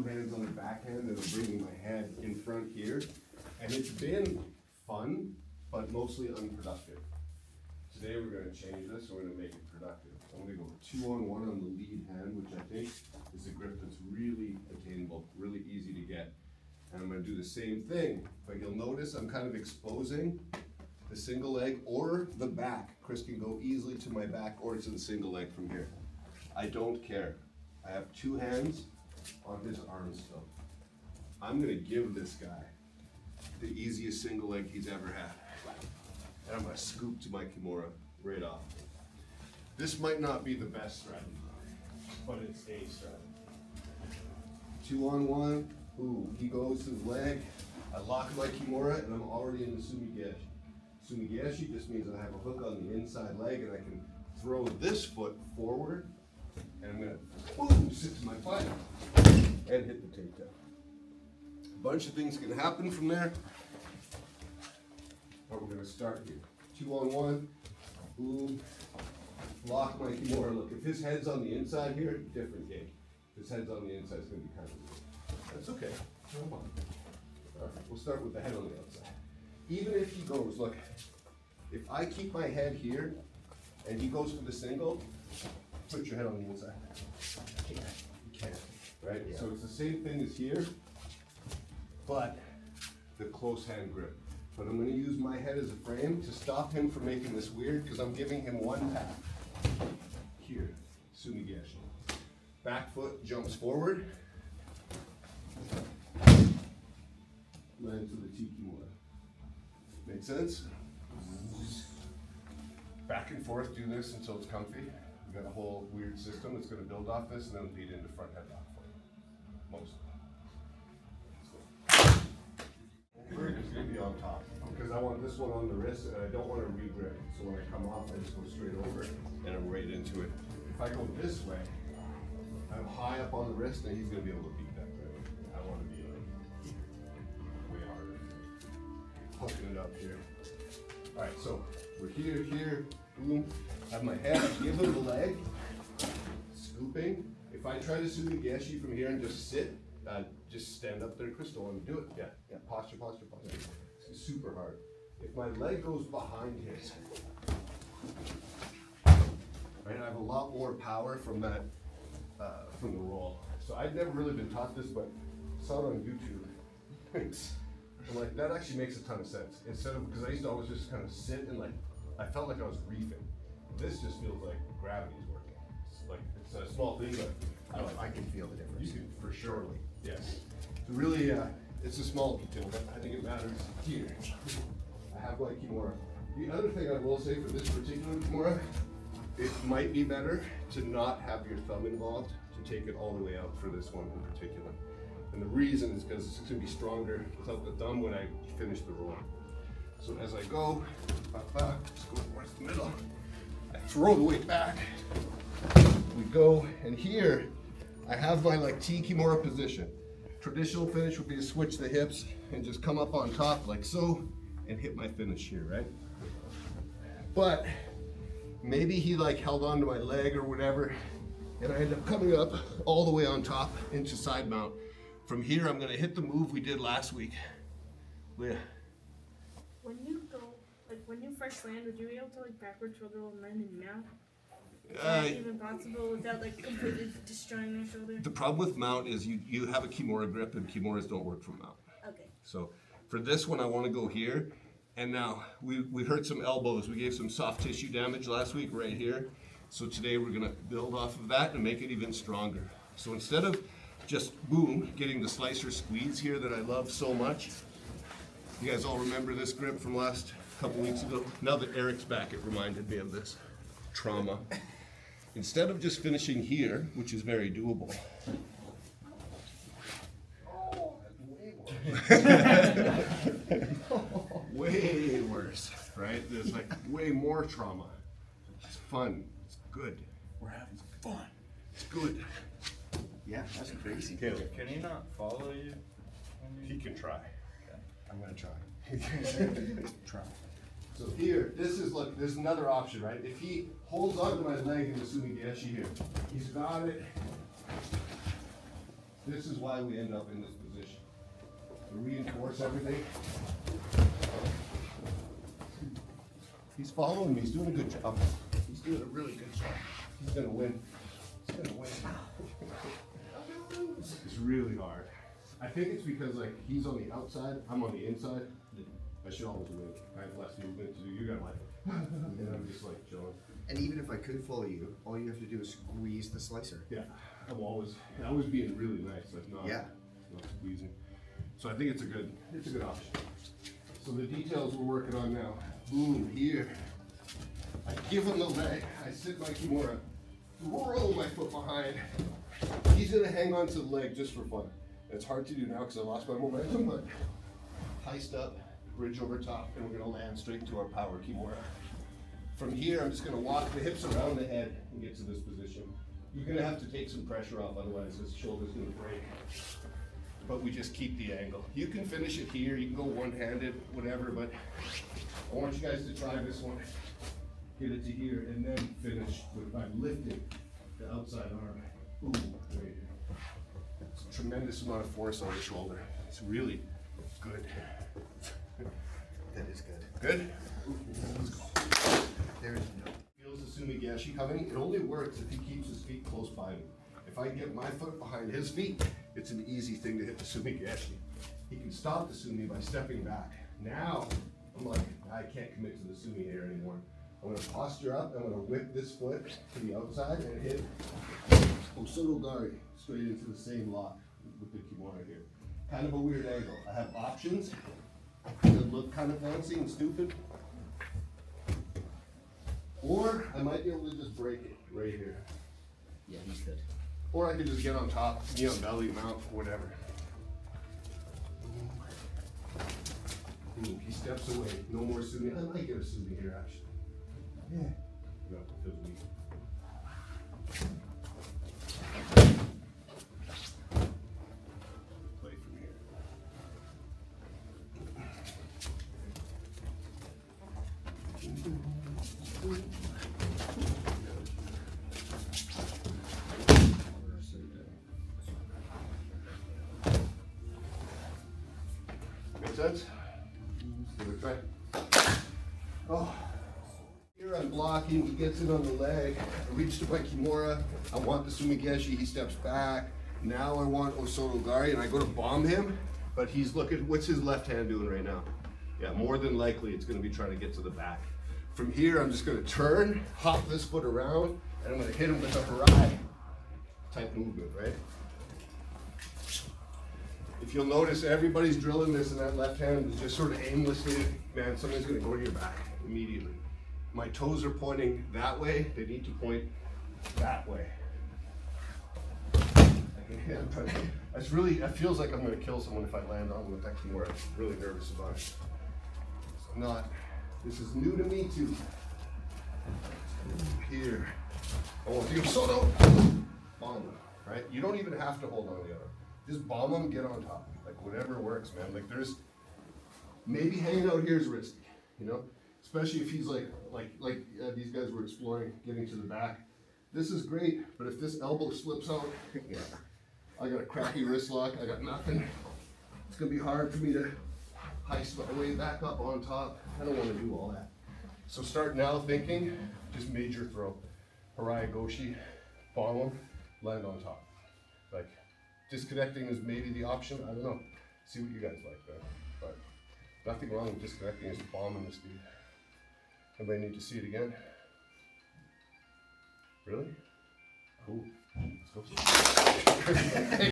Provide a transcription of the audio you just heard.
hands on the backhand and I'm bringing my head in front here. And it's been fun, but mostly unproductive. Today we're going to change this, we're going to make it productive. I'm going to go 2-on-1 on the lead hand, which I think is a grip that's really attainable, really easy to get. And I'm going to do the same thing, but you'll notice I'm kind of exposing the single leg or the back. Chris can go easily to my back or to the single leg from here. I don't care. I have two hands on his arms still. I'm going to give this guy the easiest single leg he's ever had. And I'm going to scoop to my Kimura right off. This might not be the best strategy, but it's a strategy. 2-on-1. Ooh, he goes to his leg. I lock my Kimura and I'm already in the Sumi Gaeshi. Sumi Gaeshi just means I have a hook on the inside leg and I can throw this foot forward and I'm going to boom, sit to my butt and hit the takedown. A bunch of things can happen from there. But we're going to start here. 2-on-1, boom, lock my Kimura. Look, if his head's on the inside here, different game. If his head's on the inside, it's going to be kind of weird. That's okay. Come on. All right, we'll start with the head on the outside. Even if he goes, look, if I keep my head here and he goes for the single, put your head on the inside. You can't, right? Yeah. So it's the same thing as here, but the close hand grip. But I'm going to use my head as a frame to stop him from making this weird because I'm giving him one tap. Here, Sumi Gaeshi. Back foot jumps forward. Land to the Kimura. Make sense? Back and forth, do this until it's comfy. We've got a whole weird system that's going to build off this and then lead into front head lock for you. Mostly. Is going to be on top because I want this one on the wrist and I don't want to re-grip. So when I come off, I just go straight over and I'm right into it. If I go this way, I'm high up on the wrist and he's going to be able to beat that grip. I want to be like way harder. Hooking it up here. All right, so we're here, boom. Have my head, give him the leg, scooping. If I try to Sumi Gaeshi from here and just sit, just stand up there, Chris, don't want to do it. Yeah, posture. It's super hard. If my leg goes behind his, right, I have a lot more power from that, from the roll. So I'd never really been taught this, but saw it on YouTube. I'm like, that actually makes a ton of sense. Instead of, because I used to always just kind of sit and like, I felt like I was reefing. This just feels like gravity's working. It's like, it's a small thing, but I can feel the difference. You can for sure. Yeah. So really, it's a small detail, but I think it matters here. I have my Kimura. The other thing I will say for this particular Kimura, it might be better to not have your thumb involved, to take it all the way out for this one in particular. And the reason is because it's going to be stronger without the thumb when I finish the roll. So as I go, let's go towards the middle. I throw the weight back. We go, and here I have my like T Kimura position. Traditional finish would be to switch the hips and just come up on top like so and hit my finish here, right? But maybe he like held onto my leg or whatever, and I end up coming up all the way on top into side mount. From here, I'm gonna hit the move we did last week. Leah. When you go, like when you first land, would you be able to like backwards roll and land in mount? Is that even possible without like completely destroying their shoulder? The problem with mount is you have a Kimura grip and Kimuras don't work from mount. Okay. So for this one, I want to go here. And now we hurt some elbows. We gave some soft tissue damage last week right here. So today we're gonna build off of that and make it even stronger. So instead of just boom, getting the slicer squeeze here that I love so much. You guys all remember this grip from last couple weeks ago? Now that Eric's back, it reminded me of this trauma. Instead of just finishing here, which is very doable. Way worse, right? There's like way more trauma. It's fun, it's good. We're having fun. It's good. Yeah, that's crazy. Caleb, Can he not follow you? he can try. I'm gonna try. Try. So here, this is like, there's another option, right? If he holds onto my leg in the Sumi Gaeshi here, he's got it This is why we end up in this position. To reinforce everything. He's following me, he's doing a good job. He's doing a really good job. He's gonna win. He's gonna win. It's really hard. I think it's because like he's on the outside, I'm on the inside. I should always win. I have less movement to do. You got like, and I'm just like chilling. And even if I could follow you, all you have to do is squeeze the slicer. Yeah, I'm always being really nice, like not squeezing. So I think it's a good option. So the details we're working on now. Boom, here. I give him the leg. I sit my Kimura, roll my foot behind. He's gonna hang on to the leg just for fun. It's hard to do now because I lost my momentum, but heist up, bridge over top, and we're gonna land straight into our power Kimura. From here, I'm just gonna walk the hips around the head and get to this position. You're gonna have to take some pressure off, otherwise his shoulder's gonna break. But we just keep the angle. You can finish it here, you can go one-handed, whatever, but I want you guys to try this one. Get it to here, and then finish by lifting the outside arm. Ooh, right here. It's a tremendous amount of force on the shoulder. It's really good. That is good. Good? Let's go. There is no. Feels the Sumi Gaeshi coming. It only works if he keeps his feet close by me. If I get my foot behind his feet, it's an easy thing to hit the Sumi Gaeshi. He can stop the Sumi by stepping back. Now, I'm like, I can't commit to the Sumi here anymore. I'm gonna posture up, I'm gonna whip this foot to the outside and hit Osoto Gari straight into the same lock with the Kimura here. Kind of a weird angle. I have options that look kind of fancy and stupid. Or I might be able to just break it right here. Yeah, he's good. Or I could just get on top, knee on belly, mount, whatever. Ooh, he steps away. No more Sumi. I might get a Sumi here actually. Yeah. No, it feels weak. Play from here. Make sense? Give it a try. Oh. Here I'm blocking, he gets it on the leg. I reach to my Kimura. I want the Sumi Gaeshi, he steps back. Now I want Osoto Gari, and I go to bomb him, but he's looking, what's his left hand doing right now? Yeah, more than likely it's gonna be trying to get to the back. From here, I'm just gonna turn, hop this foot around, and I'm gonna hit him with a Harai type movement, right? If you'll notice, everybody's drilling this and that left hand is just sort of aimlessly, man, something's gonna go to your back immediately. My toes are pointing that way, they need to point that way. It's really, it feels like I'm gonna kill someone if I land on with that Kimura. I'm really nervous about it. So I'm not, this is new to me too. Here. Oh, if you Osoto, bomb them, right? You don't even have to hold on to the other. Just bomb them, get on top. Like whatever works, man. Like there's, maybe hanging out here is risky, you know? Especially if he's like these guys were exploring getting to the back. This is great, but if this elbow slips out, yeah, I got a crappy wrist lock, I got nothing. It's gonna be hard for me to heist my way back up on top. I don't wanna do all that. So start now thinking, just major throw. Harai-Goshi, bomb him, land on top. Like, disconnecting is maybe the option, I don't know. See what you guys like, man. But nothing wrong with disconnecting, is bombing this dude. Anybody need to see it again? Really? Cool. Let's go.